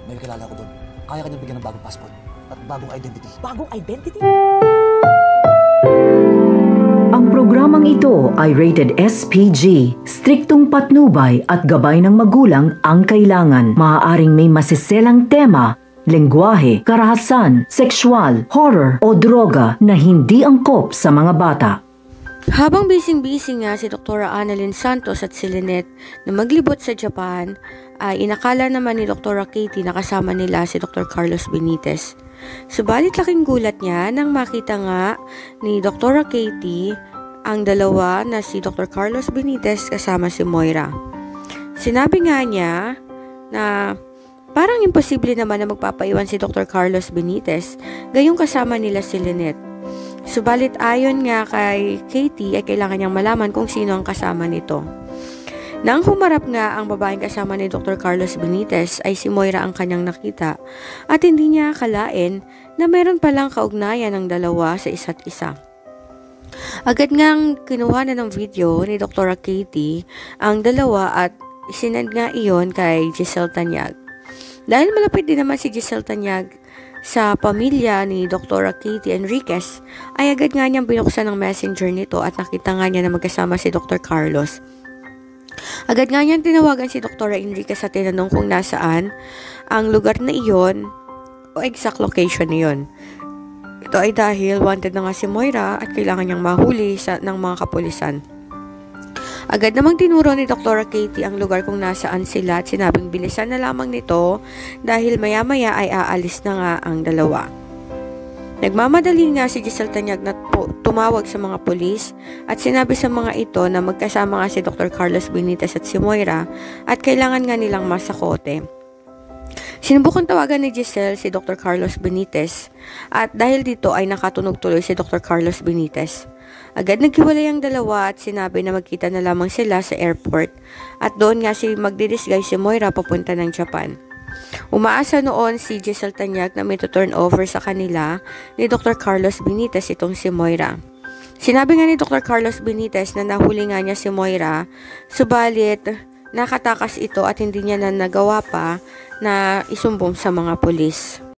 May kilala ko doon. Kaya kanyang bigyan ng bagong passport at bagong identity. Bagong identity? Ang programang ito ay rated SPG. Striktong patnubay at gabay ng magulang ang kailangan. Maaaring may masiselang tema, lengguwahe, karahasan, sexual, horror o droga na hindi angkop sa mga bata. Habang bising-busy nga si Dr. Annalyn Santos at si Lynette na maglibot sa Japan, ay inakala naman ni Dr. Katie na kasama nila si Dr. Carlos Benitez. Subalit laking gulat niya nang makita nga ni Dr. Katie ang dalawa na si Dr. Carlos Benitez kasama si Moira. Sinabi nga niya na parang imposible naman na magpapaiwan si Dr. Carlos Benitez, gayong kasama nila si Lynette. Subalit ayon nga kay Katie ay kailangan niyang malaman kung sino ang kasama nito. Nang humarap nga ang babaeng kasama ni Dr. Carlos Benitez ay si Moira ang kanyang nakita at hindi niya akalain na mayroon palang kaugnayan ng dalawa sa isa't isa. Agad ngang kinuha na ng video ni Dr. Katie ang dalawa at isinend nga iyon kay Giselle Tanyag. Dahil malapit din naman si Giselle Tanyag sa pamilya ni Dr. Katie Enriquez, ay agad nga niyang binuksan ng messenger nito at nakita nga niya na magkasama si Dr. Carlos. Agad nga niyang tinawagan si Dr. Enriquez at tinanong kung nasaan ang lugar na iyon o exact location na iyon. Ito ay dahil wanted na nga si Moira at kailangan niyang mahuli ng mga kapulisan. Agad namang tinuro ni Dr. Katie ang lugar kung nasaan sila at sinabing bilisan na lamang nito dahil maya-maya ay aalis na nga ang dalawa. Nagmamadali nga si Giselle Tanyag na tumawag sa mga pulis at sinabi sa mga ito na magkasama nga si Dr. Carlos Benitez at si Moira at kailangan nga nilang masakote. Sinubukang tawagan ni Giselle si Dr. Carlos Benitez at dahil dito ay nakatunog tuloy si Dr. Carlos Benitez. Agad naghiwalay ang dalawa at sinabi na magkita na lamang sila sa airport at doon nga magdidisguise si Moira papunta ng Japan. Umaasa noon si Giselle Tanyag na may turn over sa kanila ni Dr. Carlos Benitez itong si Moira. Sinabi nga ni Dr. Carlos Benitez na nahuli nga niya si Moira, subalit nakatakas ito at hindi niya na nagawa pa na isumbong sa mga pulis.